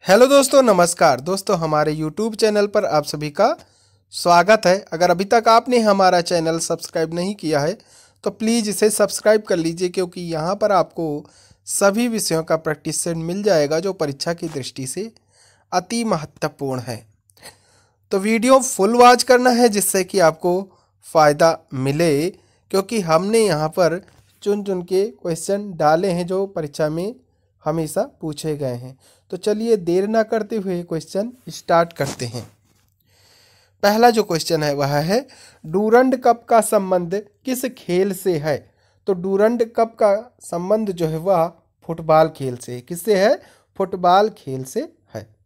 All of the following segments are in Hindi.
हेलो दोस्तों, नमस्कार दोस्तों। हमारे YouTube चैनल पर आप सभी का स्वागत है। अगर अभी तक आपने हमारा चैनल सब्सक्राइब नहीं किया है तो प्लीज़ इसे सब्सक्राइब कर लीजिए, क्योंकि यहाँ पर आपको सभी विषयों का प्रैक्टिस सेट मिल जाएगा जो परीक्षा की दृष्टि से अति महत्वपूर्ण है। तो वीडियो फुल वॉच करना है जिससे कि आपको फ़ायदा मिले, क्योंकि हमने यहाँ पर चुन चुन के क्वेश्चन डाले हैं जो परीक्षा में हमेशा पूछे गए हैं। तो चलिए देर ना करते हुए क्वेश्चन स्टार्ट करते हैं। पहला जो क्वेश्चन है वह है, डूरंड कप का संबंध किस खेल से है? तो डूरंड कप का संबंध जो है वह फुटबॉल खेल से है। किससे है? फुटबॉल खेल से है।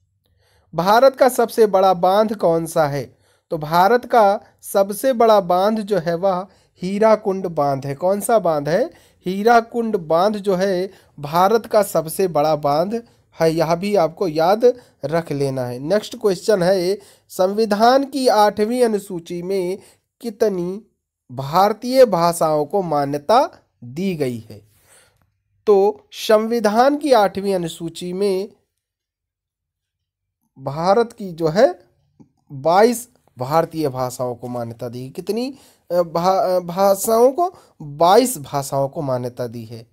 भारत का सबसे बड़ा बांध कौन सा है? तो भारत का सबसे बड़ा बांध जो है वह हीराकुंड बांध है। कौन सा बांध है? हीराकुंड बांध जो है भारत का सबसे बड़ा बांध है। यह भी आपको याद रख लेना है। नेक्स्ट क्वेश्चन है, संविधान की 8वीं अनुसूची में कितनी भारतीय भाषाओं को मान्यता दी गई है? तो संविधान की 8वीं अनुसूची में भारत की जो है 22 भारतीय भाषाओं को मान्यता दी। कितनी भाषाओं को? 22 भाषाओं को मान्यता दी है।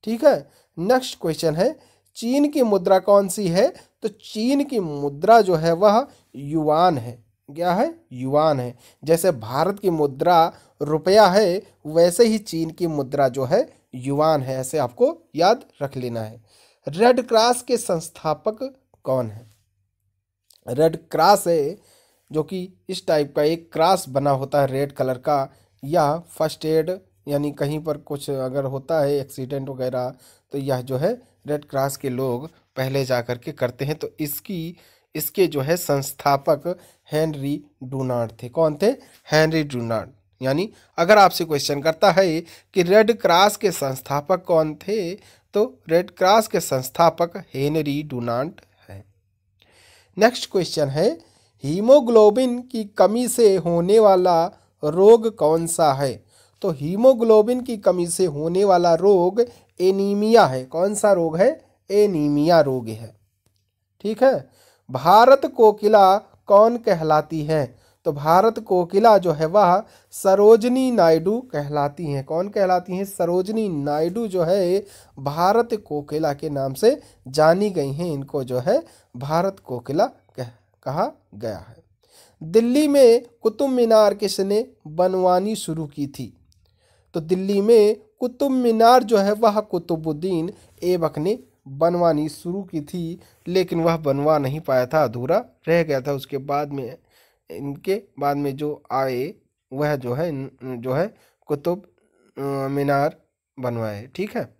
ठीक है। नेक्स्ट क्वेश्चन है, चीन की मुद्रा कौन सी है? तो चीन की मुद्रा जो है वह युआन है। क्या है? युआन है। जैसे भारत की मुद्रा रुपया है, वैसे ही चीन की मुद्रा जो है युआन है। ऐसे आपको याद रख लेना है। रेड क्रॉस के संस्थापक कौन है? रेड क्रॉस है जो कि इस टाइप का एक क्रॉस बना होता है रेड कलर का। या फर्स्ट एड, यानी कहीं पर कुछ अगर होता है एक्सीडेंट वगैरह, तो यह जो है रेड क्रॉस के लोग पहले जा कर के करते हैं। तो इसके जो है संस्थापक हेनरी डुनांट थे। कौन थे? Henry Dunant. यानी अगर आपसे क्वेश्चन करता है कि रेड क्रॉस के संस्थापक कौन थे, तो रेड क्रॉस के संस्थापक हेनरी डुनांट है। नेक्स्ट क्वेश्चन है, हीमोग्लोबिन की कमी से होने वाला रोग कौन सा है? तो हीमोग्लोबिन की कमी से होने वाला रोग एनीमिया है। कौन सा रोग है? एनीमिया रोग है। ठीक है। भारत कोकिला कौन कहलाती है? तो भारत कोकिला जो है वह सरोजनी नायडू कहलाती हैं। कौन कहलाती हैं? सरोजनी नायडू जो है भारत कोकिला के नाम से जानी गई हैं। इनको जो है भारत कोकिला कहा गया है। दिल्ली में कुतुब मीनार किसने बनवानी शुरू की थी? तो दिल्ली में कुतुब मीनार जो है वह कुतुबुद्दीन ऐबक ने बनवानी शुरू की थी, लेकिन वह बनवा नहीं पाया था, अधूरा रह गया था। उसके बाद में इनके बाद में जो आए वह जो है कुतुब मीनार बनवाए। ठीक है।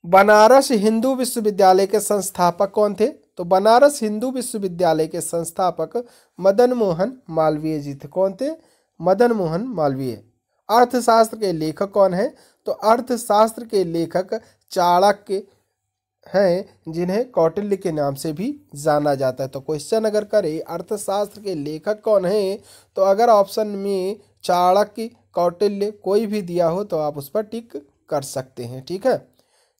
बनारस हिंदू विश्वविद्यालय के संस्थापक कौन थे? तो बनारस हिंदू विश्वविद्यालय के संस्थापक मदन मोहन मालवीय जी थे। कौन थे? मदन मोहन मालवीय। अर्थशास्त्र के लेखक कौन है? तो अर्थशास्त्र के लेखक चाणक्य हैं, जिन्हें कौटिल्य के नाम से भी जाना जाता है। तो क्वेश्चन अगर करे अर्थशास्त्र के लेखक कौन है, तो अगर ऑप्शन में चाणक्य, कौटिल्य कोई भी दिया हो तो आप उस पर टिक कर सकते हैं। ठीक है।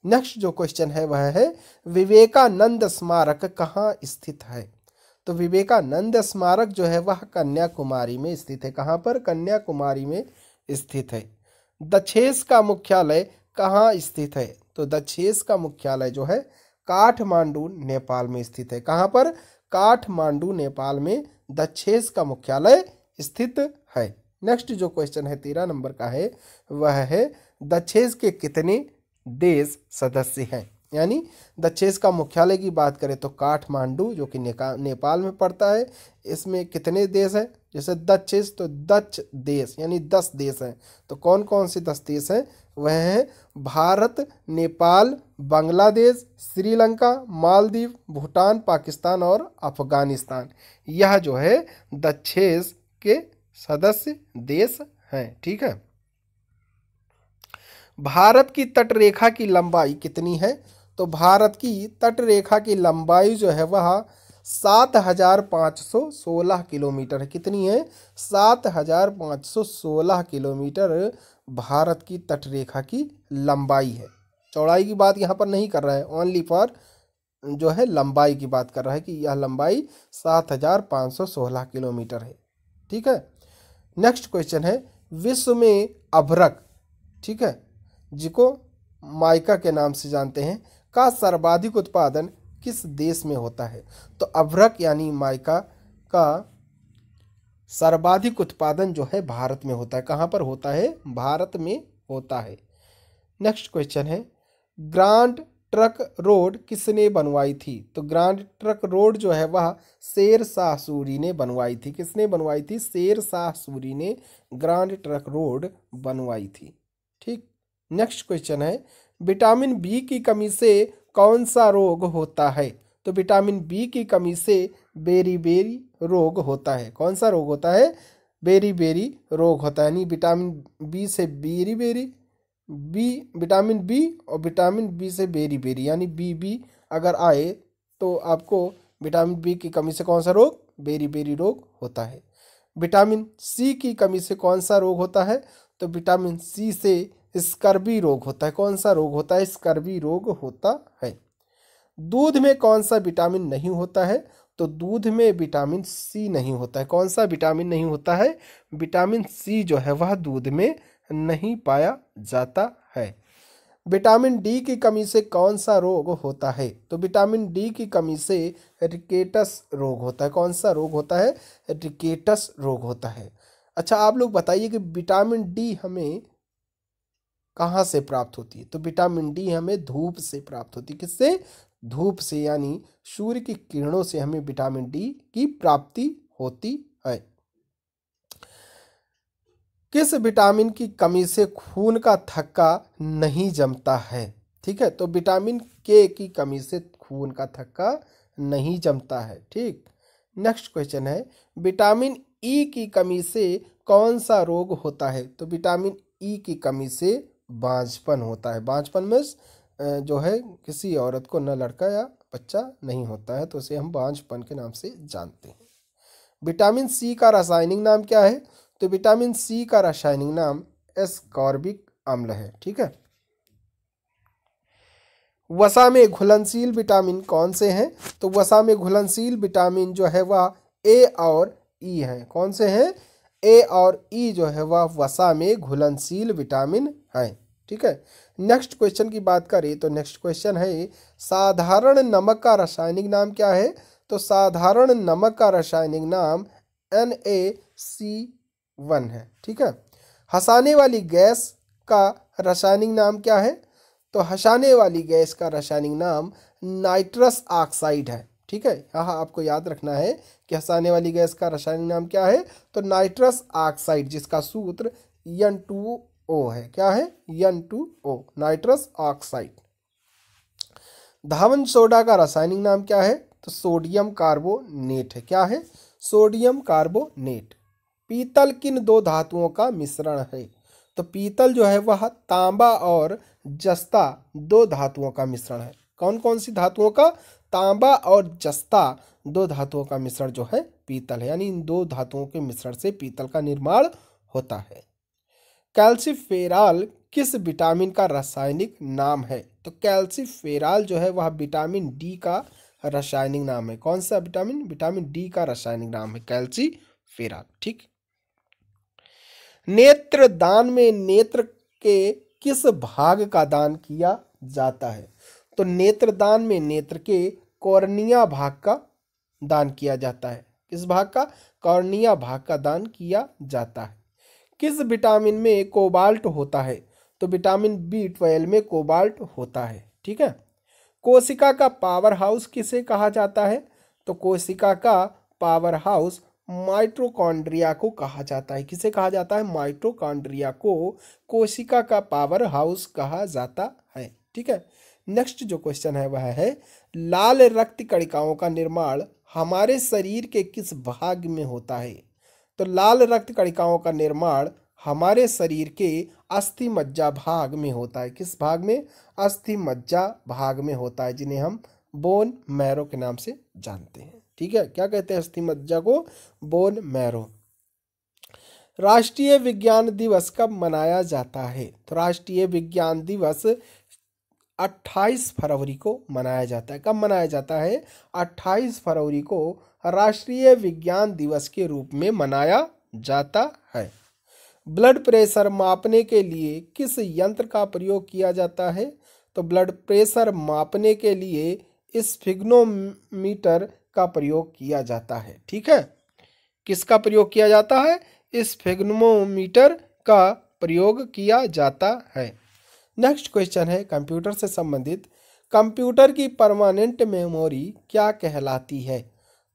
नेक्स्ट जो क्वेश्चन है वह है, विवेकानंद स्मारक कहाँ स्थित है? तो विवेकानंद स्मारक जो है वह कन्याकुमारी में स्थित है। कहाँ पर? कन्याकुमारी में स्थित है। दक्षेस का मुख्यालय कहाँ स्थित है? तो दक्षेस का मुख्यालय जो है काठमांडू नेपाल में स्थित है। कहाँ पर? काठमांडू नेपाल में दक्षेस का मुख्यालय स्थित है। नेक्स्ट जो क्वेश्चन है 13 नंबर का है वह है, दक्षेस के कितने देश सदस्य हैं? यानी दक्षेस का मुख्यालय की बात करें तो काठमांडू जो कि नेपाल में पड़ता है, इसमें कितने देश हैं? जैसे दक्षेस तो डच देश यानी 10 देश हैं। तो कौन कौन से 10 देश हैं? वह हैं भारत, नेपाल, बांग्लादेश, श्रीलंका, मालदीव, भूटान, पाकिस्तान और अफगानिस्तान। यह जो है दक्षेस के सदस्य देश हैं। ठीक है। भारत की तटरेखा की लंबाई कितनी है? तो भारत की तटरेखा की लंबाई जो है वह 7516 किलोमीटर है। कितनी है? 7516 किलोमीटर भारत की तटरेखा की लंबाई है। चौड़ाई की बात यहाँ पर नहीं कर रहा है, ओनली फॉर जो है लंबाई की बात कर रहा है कि यह लंबाई 7516 किलोमीटर है। ठीक है। नेक्स्ट क्वेश्चन है, विश्व में अभ्रक, ठीक है, जिको माइका के नाम से जानते हैं, का सर्वाधिक उत्पादन किस देश में होता है? तो अभ्रक यानी माइका का सर्वाधिक उत्पादन जो है भारत में होता है। कहाँ पर होता है? भारत में होता है। नेक्स्ट क्वेश्चन है, ग्रांड ट्रक रोड किसने बनवाई थी? तो ग्रांड ट्रक रोड जो है वह शेर शाह सूरी ने बनवाई थी। किसने बनवाई थी? शेर शाह सूरी ने ग्रांड ट्रक रोड बनवाई थी। ठीक। नेक्स्ट क्वेश्चन है, विटामिन बी की कमी से कौन सा रोग होता है? तो विटामिन बी की कमी से बेरी रोग होता है। कौन सा रोग होता है? बेरी रोग होता है। यानी विटामिन बी से बेरी बी, विटामिन बी और विटामिन बी से बेरी यानी बी अगर आए तो आपको विटामिन बी की कमी से कौन सा रोग? बेरी रोग होता है। विटामिन सी की कमी से कौन सा रोग होता है? तो विटामिन सी से स्कर्वी रोग होता है। कौन सा रोग होता है? स्कर्वी रोग होता है। दूध में कौन सा विटामिन नहीं होता है? तो दूध में विटामिन सी नहीं होता है। कौन सा विटामिन नहीं होता है? विटामिन सी जो है वह दूध में नहीं पाया जाता है। विटामिन डी की कमी से कौन सा रोग होता है? तो विटामिन डी की कमी से रिकेटस रोग होता है। कौन सा रोग होता है? रिकेटस रोग होता है। अच्छा, आप लोग बताइए कि विटामिन डी हमें कहाँ से प्राप्त होती है? तो विटामिन डी हमें धूप से प्राप्त होती है। किससे? धूप से, यानी सूर्य की किरणों से हमें विटामिन डी की प्राप्ति होती है। किस विटामिन की कमी से खून का थक्का नहीं जमता है? ठीक है, तो विटामिन के की कमी से खून का थक्का नहीं जमता है। ठीक। नेक्स्ट क्वेश्चन है, विटामिन ई की कमी से कौन सा रोग होता है? तो विटामिन ई की कमी से बांझपन होता है। बांझपन में जो है किसी औरत को न लड़का या बच्चा नहीं होता है, तो उसे हम बांझपन के नाम से जानते हैं। विटामिन सी का रासायनिक नाम क्या है? तो विटामिन सी का रासायनिक नाम एस्कॉर्बिक अम्ल है। ठीक है। वसा में घुलनशील विटामिन कौन से हैं? तो वसा में घुलनशील विटामिन जो है वह ए और ई है। कौन से हैं? ए और ई जो है वह वसा में घुलनशील विटामिन है। ठीक है। नेक्स्ट क्वेश्चन की बात करें तो नेक्स्ट क्वेश्चन है, साधारण नमक का रासायनिक नाम क्या है? तो साधारण नमक का रासायनिक नाम NaC1 है। ठीक है। हंसाने वाली गैस का रासायनिक नाम क्या है? तो हंसाने वाली गैस का रासायनिक नाम नाइट्रस ऑक्साइड है। ठीक है, यहाँ आपको याद रखना है कि हंसाने वाली गैस का रासायनिक नाम क्या है? तो नाइट्रस ऑक्साइड, जिसका सूत्र N2O है। क्या है? N2O, nitrous oxide. धावन सोडा का रासायनिक नाम क्या है? तो सोडियम कार्बोनेट है। क्या है? Sodium carbonate. पीतल किन दो धातुओं का मिश्रण है? तो पीतल जो है वह तांबा और जस्ता दो धातुओं का मिश्रण है। कौन कौन सी धातुओं का? तांबा और जस्ता दो धातुओं का मिश्रण जो है पीतल है। यानी इन दो धातुओं के मिश्रण से पीतल का निर्माण होता है। कैल्सीफेरॉल किस विटामिन का रासायनिक नाम है? तो कैल्सीफेरॉल जो है वह विटामिन डी का रासायनिक नाम है। कौन सा विटामिन? विटामिन डी का रासायनिक नाम है कैल्सीफेरॉल। ठीक। नेत्र दान में नेत्र के किस भाग का दान किया जाता है? तो नेत्र दान में नेत्र के कॉर्निया भाग का दान किया जाता है। किस भाग का? कॉर्निया भाग का दान किया जाता है। किस विटामिन में कोबाल्ट होता है? तो विटामिन B12 में कोबाल्ट होता है। ठीक है। कोशिका का पावर हाउस किसे कहा जाता है? तो कोशिका का पावर हाउस माइटोकॉन्ड्रिया को कहा जाता है। किसे कहा जाता है? माइटोकॉन्ड्रिया को कोशिका का पावर हाउस कहा जाता है। ठीक है। नेक्स्ट जो क्वेश्चन है वह है, लाल रक्त कणिकाओं का निर्माण हमारे शरीर के किस भाग में होता है? तो लाल रक्त कणिकाओं का निर्माण हमारे शरीर के अस्थि मज्जा भाग में होता है। किस भाग में? अस्थि मज्जा भाग में होता है, जिन्हें हम बोन मैरो के नाम से जानते हैं। ठीक है। क्या कहते हैं अस्थि मज्जा को? Bone marrow. राष्ट्रीय विज्ञान दिवस कब मनाया जाता है? तो राष्ट्रीय विज्ञान दिवस 28 फरवरी को मनाया जाता है। कब मनाया जाता है? 28 फरवरी को राष्ट्रीय विज्ञान दिवस के रूप में मनाया जाता है। ब्लड प्रेशर मापने के लिए किस यंत्र का प्रयोग किया जाता है? तो ब्लड प्रेशर मापने के लिए स्फिग्नोमीटर का प्रयोग किया जाता है। ठीक है, किसका प्रयोग किया जाता है? स्फिग्नोमीटर का प्रयोग किया जाता है। नेक्स्ट क्वेश्चन है कंप्यूटर से संबंधित, कंप्यूटर की परमानेंट मेमोरी क्या कहलाती है?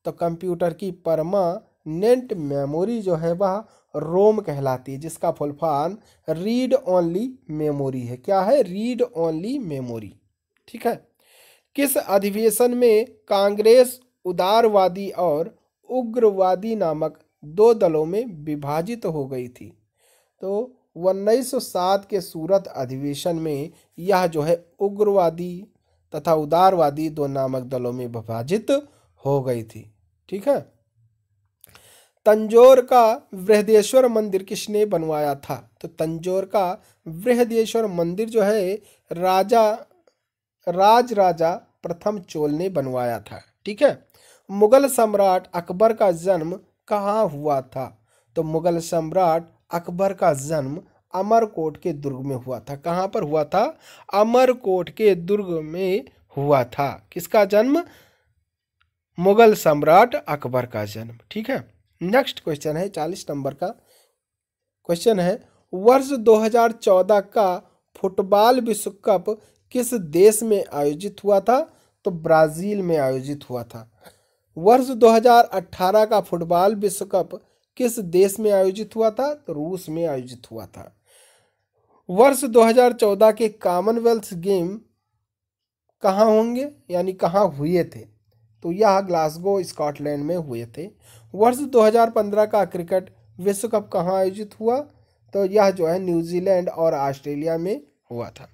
तो कंप्यूटर की परमानेंट मेमोरी जो है वह रोम कहलाती है, जिसका full form read only memory है। क्या है? Read only memory. ठीक है। किस अधिवेशन में कांग्रेस उदारवादी और उग्रवादी नामक दो दलों में विभाजित हो गई थी? तो 1907 के सूरत अधिवेशन में यह जो है उग्रवादी तथा उदारवादी दो नामक दलों में विभाजित हो गई थी। ठीक है। तंजौर का बृहदेश्वर मंदिर किसने बनवाया था? तो तंजौर का बृहदेश्वर मंदिर जो है राजा प्रथम चोल ने बनवाया था। ठीक है। मुगल सम्राट अकबर का जन्म कहाँ हुआ था? तो मुगल सम्राट अकबर का जन्म अमरकोट के दुर्ग में हुआ था। कहाँ पर हुआ था? अमरकोट के दुर्ग में हुआ था। किसका जन्म? मुगल सम्राट अकबर का जन्म। ठीक है। नेक्स्ट क्वेश्चन है 40 नंबर का क्वेश्चन है, वर्ष 2014 का फुटबॉल विश्व कप किस देश में आयोजित हुआ था? तो ब्राजील में आयोजित हुआ था। वर्ष 2018 का फुटबॉल विश्व कप किस देश में आयोजित हुआ था? तो रूस में आयोजित हुआ था। वर्ष 2014 के कॉमनवेल्थ गेम कहाँ होंगे, यानी कहाँ हुए थे? तो यह ग्लासगो स्कॉटलैंड में हुए थे। वर्ष 2015 का क्रिकेट विश्व कप कहाँ आयोजित हुआ? तो यह जो है न्यूजीलैंड और ऑस्ट्रेलिया में हुआ था।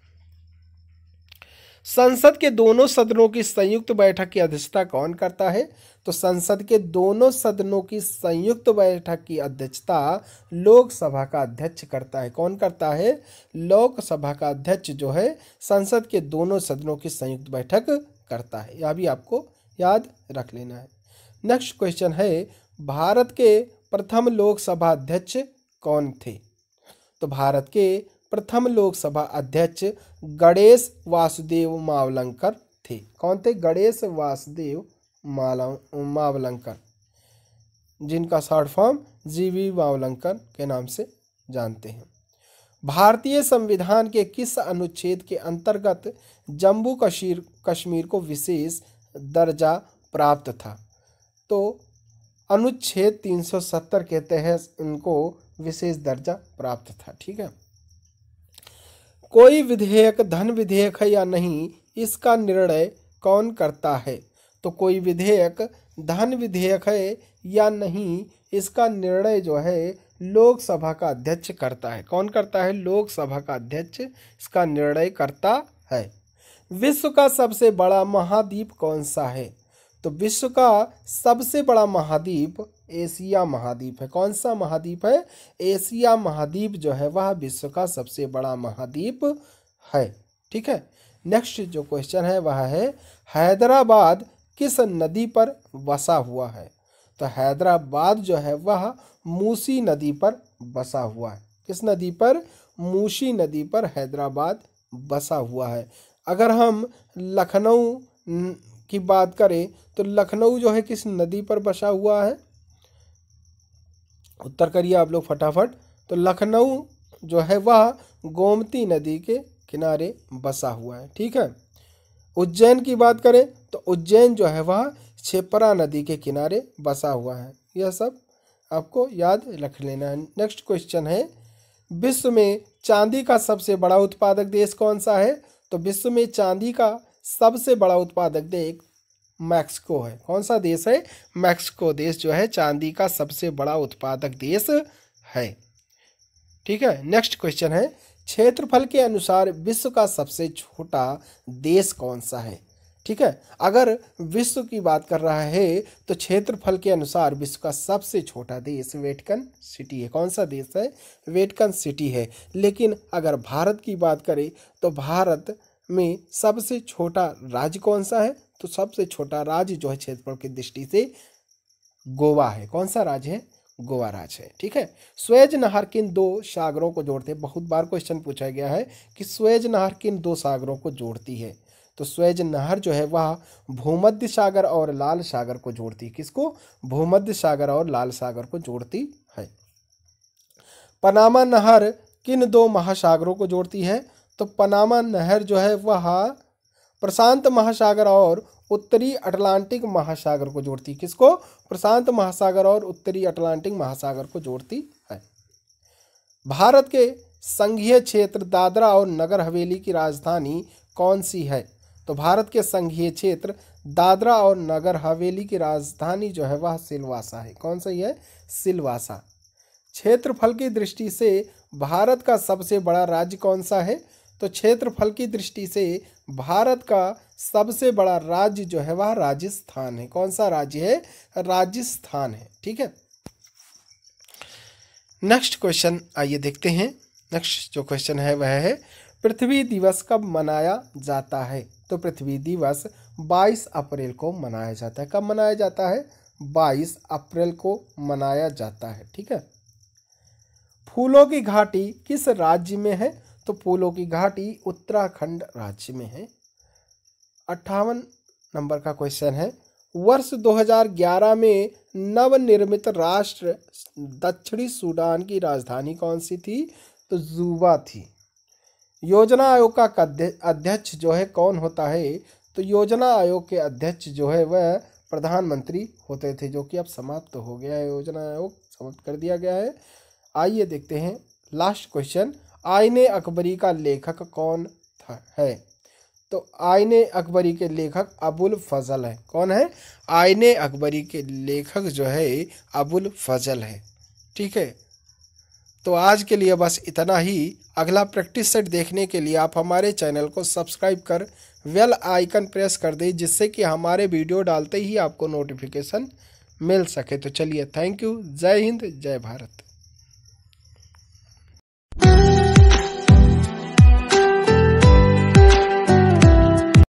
संसद के दोनों सदनों की संयुक्त बैठक की अध्यक्षता कौन करता है? तो संसद के दोनों सदनों की संयुक्त बैठक की अध्यक्षता लोकसभा का अध्यक्ष करता है। कौन करता है? लोकसभा का अध्यक्ष जो है संसद के दोनों सदनों की संयुक्त बैठक करता है। यह भी आपको याद रख लेना है। नेक्स्ट क्वेश्चन है, भारत के प्रथम लोकसभा अध्यक्ष कौन थे? तो भारत के प्रथम लोकसभा अध्यक्ष गणेश वासुदेव मावलंकर थे। कौन थे? गणेश वासुदेव मावलंकर, जिनका शॉर्ट फॉर्म जीवी मावलंकर के नाम से जानते हैं। भारतीय संविधान के किस अनुच्छेद के अंतर्गत जम्मू कश्मीर को विशेष दर्जा प्राप्त था? तो अनुच्छेद 370 के तहत इनको विशेष दर्जा प्राप्त था। ठीक है। कोई विधेयक धन विधेयक है या नहीं, इसका निर्णय कौन करता है? तो कोई विधेयक धन विधेयक है या नहीं, इसका निर्णय जो है लोकसभा का अध्यक्ष करता है। कौन करता है? लोकसभा का अध्यक्ष इसका निर्णय करता है। विश्व का सबसे बड़ा महाद्वीप कौन सा है? तो विश्व का सबसे बड़ा महाद्वीप एशिया महाद्वीप है। कौन सा महाद्वीप है? एशिया महाद्वीप जो है वह विश्व का सबसे बड़ा महाद्वीप है। ठीक है। नेक्स्ट जो क्वेश्चन है वह है, हैदराबाद किस नदी पर बसा हुआ है? तो हैदराबाद जो है वह मूसी नदी पर बसा हुआ है। किस नदी पर? मूसी नदी पर हैदराबाद बसा हुआ है। अगर हम लखनऊ की बात करें तो लखनऊ जो है किस नदी पर बसा हुआ है? उत्तर करिए आप लोग फटाफट। तो लखनऊ जो है वह गोमती नदी के किनारे बसा हुआ है। ठीक है। उज्जैन की बात करें तो उज्जैन जो है वह क्षिप्रा नदी के किनारे बसा हुआ है। यह सब आपको याद रख लेना है। नेक्स्ट क्वेश्चन है, विश्व में चांदी का सबसे बड़ा उत्पादक देश कौन सा है? तो विश्व में चांदी का सबसे बड़ा उत्पादक देश मैक्सिको है। कौन सा देश है? मैक्सिको देश जो है चांदी का सबसे बड़ा उत्पादक देश है। ठीक है। नेक्स्ट क्वेश्चन है, क्षेत्रफल के अनुसार विश्व का सबसे छोटा देश कौन सा है? ठीक है। अगर विश्व की बात कर रहा है तो क्षेत्रफल के अनुसार विश्व का सबसे छोटा देश वेटिकन सिटी है। कौन सा देश है? वेटिकन सिटी है। लेकिन अगर भारत की बात करें तो भारत में सबसे छोटा राज्य कौन सा है? तो सबसे छोटा राज्य जो है क्षेत्रफल की दृष्टि से गोवा है। कौन सा राज्य है? गोवा राज्य है। ठीक है। स्वेज नहर किन दो सागरों को जोड़ते हैं? बहुत बार क्वेश्चन पूछा गया है कि स्वेज नहर किन दो सागरों को जोड़ती है? तो स्वेज नहर जो है वह भूमध्य सागर और लाल सागर को जोड़ती है। किसको? भूमध्य सागर और लाल सागर को जोड़ती है। पनामा नहर किन दो महासागरों को जोड़ती है? तो पनामा नहर जो है वह प्रशांत महासागर और उत्तरी अटलांटिक महासागर को जोड़ती है। किसको? प्रशांत महासागर और उत्तरी अटलांटिक महासागर को जोड़ती है। भारत के संघीय क्षेत्र दादरा और नगर हवेली की राजधानी कौन सी है? तो भारत के संघीय क्षेत्र दादरा और नगर हवेली की राजधानी जो है वह सिलवासा है। कौन सी है? सिलवासा। क्षेत्रफल की दृष्टि से भारत का सबसे बड़ा राज्य कौन सा है? तो क्षेत्रफल की दृष्टि से भारत का सबसे बड़ा राज्य जो है वह राजस्थान है। कौन सा राज्य है? राजस्थान है। ठीक है। नेक्स्ट क्वेश्चन आइए देखते हैं। नेक्स्ट जो क्वेश्चन है वह है पृथ्वी दिवस कब मनाया जाता है? तो पृथ्वी दिवस 22 अप्रैल को मनाया जाता है। कब मनाया जाता है? 22 अप्रैल को मनाया जाता है। ठीक है। फूलों की घाटी किस राज्य में है? तो फूलों की घाटी उत्तराखंड राज्य में है। 58 नंबर का क्वेश्चन है वर्ष 2011 में नवनिर्मित राष्ट्र दक्षिणी सूडान की राजधानी कौन सी थी? तो जुबा थी। योजना आयोग का अध्यक्ष जो है कौन होता है? तो योजना आयोग के अध्यक्ष जो है वह प्रधानमंत्री होते थे, जो कि अब समाप्त हो गया है। योजना आयोग समाप्त कर दिया गया है। आइए देखते हैं लास्ट क्वेश्चन। आईने अकबरी का लेखक कौन है? तो आईने अकबरी के लेखक अबुल फजल है। कौन है? आईने अकबरी के लेखक जो है अबुल फजल है। ठीक है। तो आज के लिए बस इतना ही। अगला प्रैक्टिस सेट देखने के लिए आप हमारे चैनल को सब्सक्राइब कर बेल आइकन प्रेस कर दें, जिससे कि हमारे वीडियो डालते ही आपको नोटिफिकेशन मिल सके। तो चलिए, थैंक यू। जय हिंद, जय भारत।